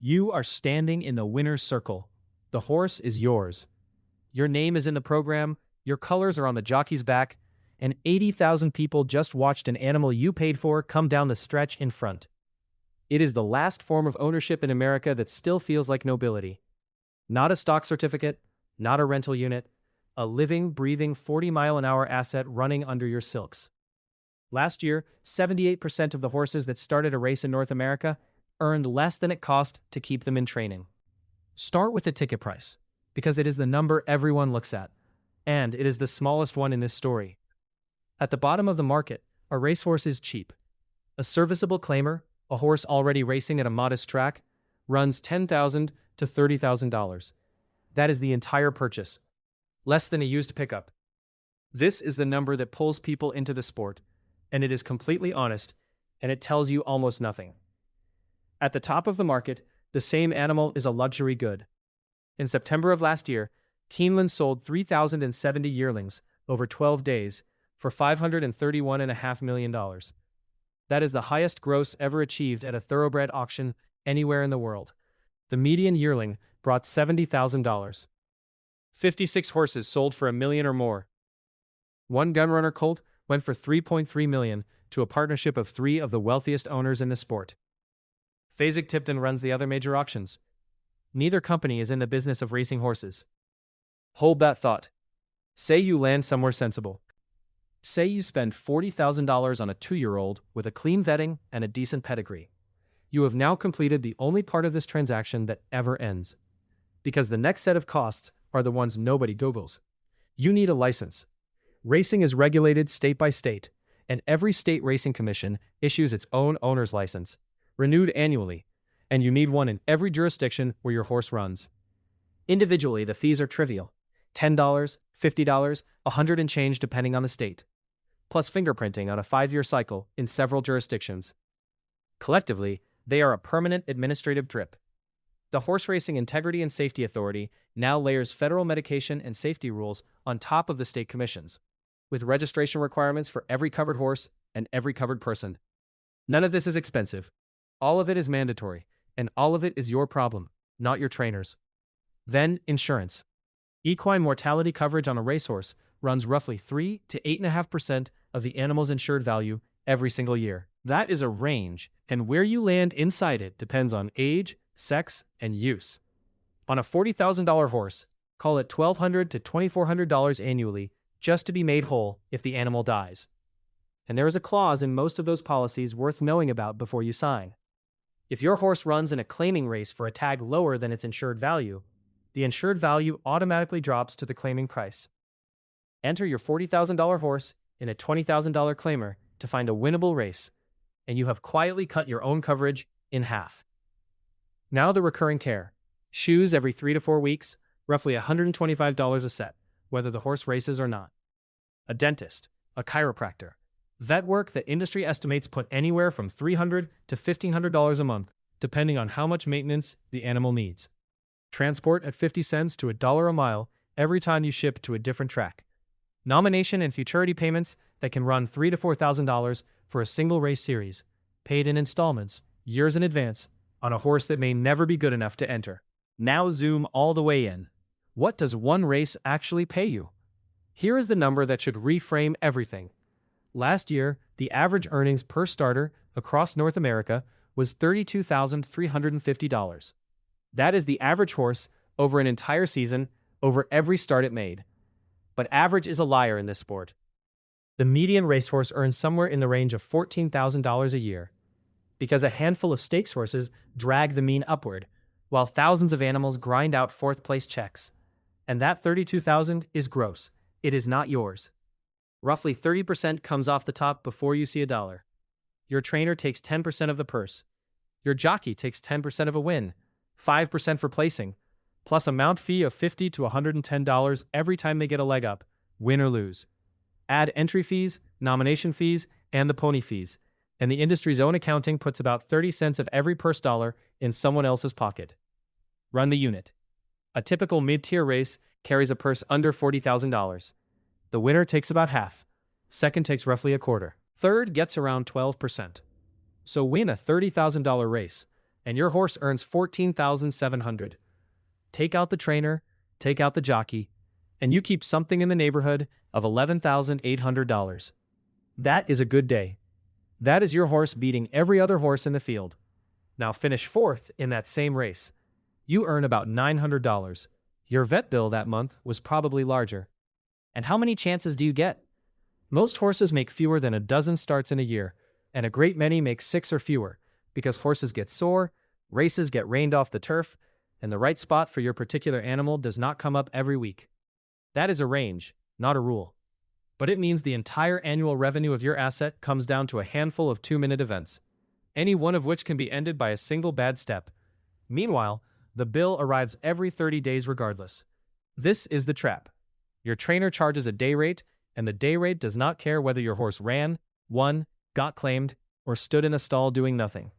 You are standing in the winner's circle. The horse is yours. Your name is in the program, your colors are on the jockey's back, and 80,000 people just watched an animal you paid for come down the stretch in front. It is the last form of ownership in America that still feels like nobility. Not a stock certificate, not a rental unit, a living, breathing 40-mile-an-hour asset running under your silks. Last year, 78% of the horses that started a race in North America earned less than it cost to keep them in training. Start with the ticket price, because it is the number everyone looks at, and it is the smallest one in this story. At the bottom of the market, a racehorse is cheap. A serviceable claimer, a horse already racing at a modest track, runs $10,000 to $30,000. That is the entire purchase. Less than a used pickup. This is the number that pulls people into the sport, and it is completely honest, and it tells you almost nothing. At the top of the market, the same animal is a luxury good. In September of last year, Keeneland sold 3,070 yearlings over 12 days for $531.5 million. That is the highest gross ever achieved at a thoroughbred auction anywhere in the world. The median yearling brought $70,000. 56 horses sold for $1 million or more. One gunrunner colt went for $3.3 million to a partnership of 3 of the wealthiest owners in the sport. Fasig-Tipton runs the other major auctions. Neither company is in the business of racing horses. Hold that thought. Say you land somewhere sensible. Say you spend $40,000 on a 2-year-old with a clean vetting and a decent pedigree. You have now completed the only part of this transaction that ever ends. Because the next set of costs are the ones nobody Googles. You need a license. Racing is regulated state by state, and every state racing commission issues its own owner's license, renewed annually, and you need one in every jurisdiction where your horse runs. Individually, the fees are trivial. $10, $50, $100 and change depending on the state, plus fingerprinting on a 5-year cycle in several jurisdictions. Collectively, they are a permanent administrative drip. The Horse Racing Integrity and Safety Authority now layers federal medication and safety rules on top of the state commissions, with registration requirements for every covered horse and every covered person. None of this is expensive. All of it is mandatory, and all of it is your problem, not your trainer's. Then, insurance. Equine mortality coverage on a racehorse runs roughly 3 to 8.5% of the animal's insured value every single year. That is a range, and where you land inside it depends on age, sex, and use. On a $40,000 horse, call it $1,200 to $2,400 annually just to be made whole if the animal dies. And there is a clause in most of those policies worth knowing about before you sign. If your horse runs in a claiming race for a tag lower than its insured value, the insured value automatically drops to the claiming price. Enter your $40,000 horse in a $20,000 claimer to find a winnable race, and you have quietly cut your own coverage in half. Now the recurring care. Shoes every 3 to 4 weeks, roughly $125 a set, whether the horse races or not. A dentist, a chiropractor. Vet work that industry estimates put anywhere from $300 to $1,500 a month, depending on how much maintenance the animal needs. Transport at 50 cents to $1 a mile every time you ship to a different track. Nomination and futurity payments that can run $3,000 to $4,000 for a single race series, paid in installments, years in advance, on a horse that may never be good enough to enter. Now zoom all the way in. What does one race actually pay you? Here is the number that should reframe everything. Last year, the average earnings per starter across North America was $32,350. That is the average horse over an entire season, over every start it made. But average is a liar in this sport. The median racehorse earns somewhere in the range of $14,000 a year, because a handful of stakes horses drag the mean upward, while thousands of animals grind out fourth-place checks. And that $32,000 is gross. It is not yours. Roughly 30% comes off the top before you see a dollar. Your trainer takes 10% of the purse. Your jockey takes 10% of a win, 5% for placing, plus a mount fee of $50 to $110 every time they get a leg up, win or lose. Add entry fees, nomination fees, and the pony fees, and the industry's own accounting puts about 30 cents of every purse dollar in someone else's pocket. Run the unit. A typical mid-tier race carries a purse under $40,000. The winner takes about half. Second takes roughly a quarter. Third gets around 12%. So win a $30,000 race. and your horse earns $14,700. Take out the trainer, take out the jockey, and you keep something in the neighborhood of $11,800. That is a good day. That is your horse beating every other horse in the field. Now finish fourth in that same race. You earn about $900. Your vet bill that month was probably larger. And how many chances do you get? Most horses make fewer than a dozen starts in a year, and a great many make 6 or fewer, because horses get sore, races get rained off the turf, and the right spot for your particular animal does not come up every week. That is a range, not a rule. But it means the entire annual revenue of your asset comes down to a handful of 2-minute events, any one of which can be ended by a single bad step. Meanwhile, the bill arrives every 30 days regardless. This is the trap. Your trainer charges a day rate, and the day rate does not care whether your horse ran, won, got claimed, or stood in a stall doing nothing.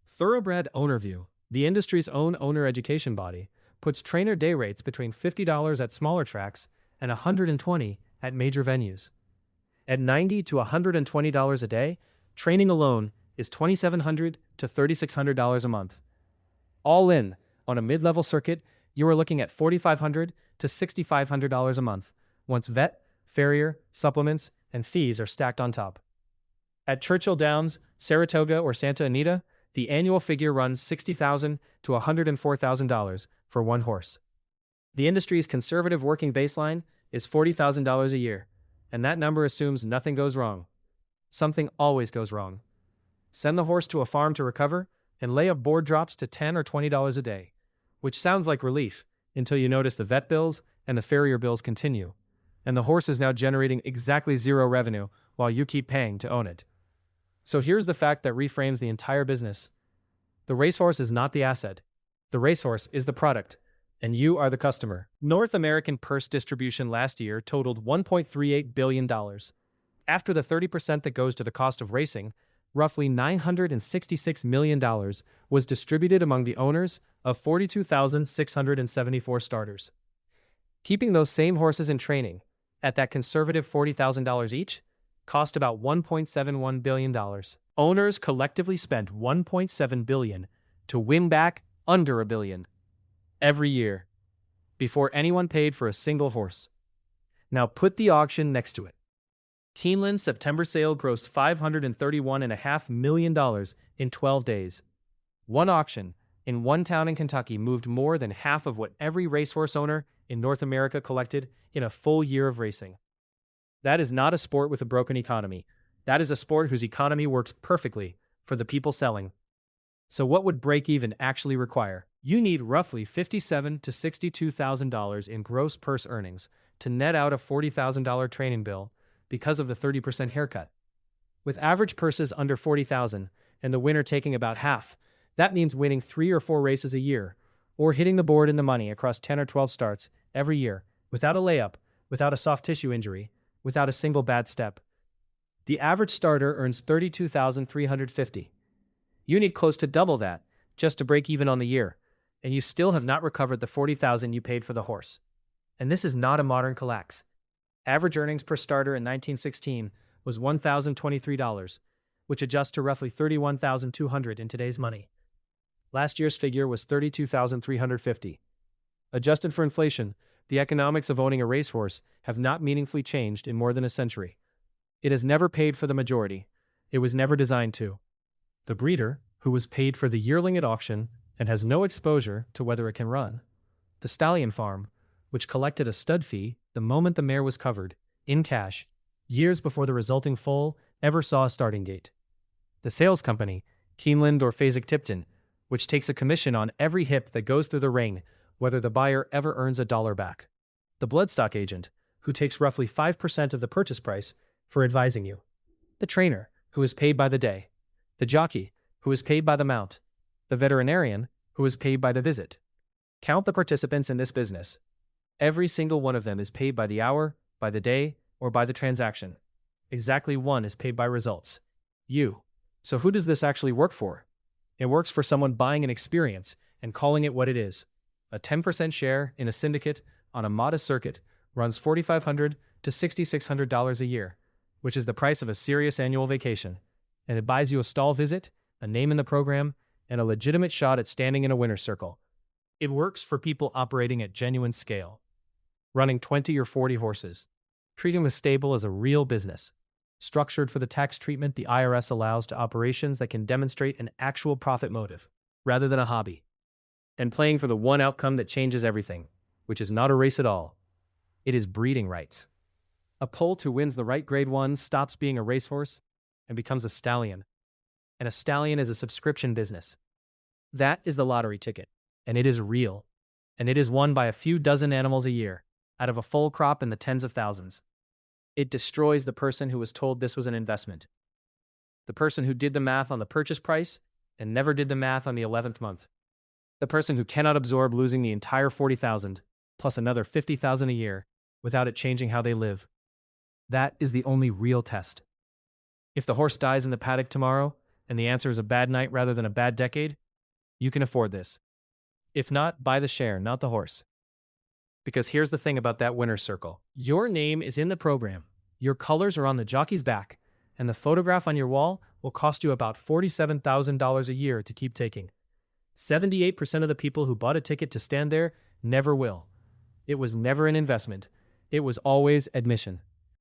Thoroughbred Ownerview, the industry's own owner education body, puts trainer day rates between $50 at smaller tracks and $120 at major venues. At $90 to $120 a day, training alone is $2,700 to $3,600 a month. All in, on a mid-level circuit, you are looking at $4,500 to $6,500 a month, once vet, farrier, supplements, and fees are stacked on top. At Churchill Downs, Saratoga, or Santa Anita, the annual figure runs $60,000 to $104,000 for one horse. The industry's conservative working baseline is $40,000 a year, and that number assumes nothing goes wrong. Something always goes wrong. Send the horse to a farm to recover, and lay up board drops to $10 or $20 a day, which sounds like relief until you notice the vet bills and the farrier bills continue, and the horse is now generating exactly zero revenue while you keep paying to own it. So here's the fact that reframes the entire business. The racehorse is not the asset. The racehorse is the product, and you are the customer. North American purse distribution last year totaled $1.38 billion. After the 30% that goes to the cost of racing, roughly $966 million was distributed among the owners of 42,674 starters. Keeping those same horses in training, at that conservative $40,000 each, cost about $1.71 billion. Owners collectively spent $1.7 billion to win back under $1 billion every year, before anyone paid for a single horse. Now put the auction next to it. Keeneland's September sale grossed $531.5 million in 12 days. One auction in one town in Kentucky moved more than half of what every racehorse owner in North America collected in a full year of racing. That is not a sport with a broken economy. That is a sport whose economy works perfectly for the people selling. So what would break-even actually require? You need roughly $57,000 to $62,000 in gross purse earnings to net out a $40,000 training bill because of the 30% haircut. With average purses under $40,000 and the winner taking about half, that means winning 3 or 4 races a year, or hitting the board in the money across 10 or 12 starts every year, without a layup, without a soft tissue injury, without a single bad step. The average starter earns $32,350. You need close to double that just to break even on the year, and you still have not recovered the $40,000 you paid for the horse. And this is not a modern Calax. Average earnings per starter in 1916 was $1,023, which adjusts to roughly $31,200 in today's money. Last year's figure was $32,350. Adjusted for inflation, the economics of owning a racehorse have not meaningfully changed in more than a century. It has never paid for the majority. It was never designed to. The breeder, who was paid for the yearling at auction and has no exposure to whether it can run. The stallion farm, which collected a stud fee the moment the mare was covered, in cash, years before the resulting foal ever saw a starting gate. The sales company, Keeneland or Fasig-Tipton, which takes a commission on every hip that goes through the ring, whether the buyer ever earns $1 back. The bloodstock agent, who takes roughly 5% of the purchase price for advising you. The trainer, who is paid by the day. The jockey, who is paid by the mount. The veterinarian, who is paid by the visit. Count the participants in this business. Every single one of them is paid by the hour, by the day, or by the transaction. Exactly one is paid by results. You. So who does this actually work for? It works for someone buying an experience and calling it what it is. A 10% share in a syndicate on a modest circuit runs $4,500 to $6,600 a year, which is the price of a serious annual vacation. And it buys you a stall visit, a name in the program, and a legitimate shot at standing in a winner's circle. It works for people operating at genuine scale, running 20 or 40 horses, treating the stable as a real business, structured for the tax treatment the IRS allows to operations that can demonstrate an actual profit motive, rather than a hobby, and playing for the one outcome that changes everything, which is not a race at all. It is breeding rights. A colt who wins the right grade 1 stops being a racehorse and becomes a stallion. And a stallion is a subscription business. That is the lottery ticket, and it is real. And it is won by a few dozen animals a year, out of a full crop in the tens of thousands. It destroys the person who was told this was an investment. The person who did the math on the purchase price and never did the math on the 11th month. The person who cannot absorb losing the entire 40,000 plus another 50,000 a year without it changing how they live. That is the only real test. If the horse dies in the paddock tomorrow and the answer is a bad night rather than a bad decade, you can afford this. If not, buy the share, not the horse. Because here's the thing about that winner's circle. Your name is in the program, your colors are on the jockey's back, and the photograph on your wall will cost you about $47,000 a year to keep taking. 78% of the people who bought a ticket to stand there never will. It was never an investment. It was always admission.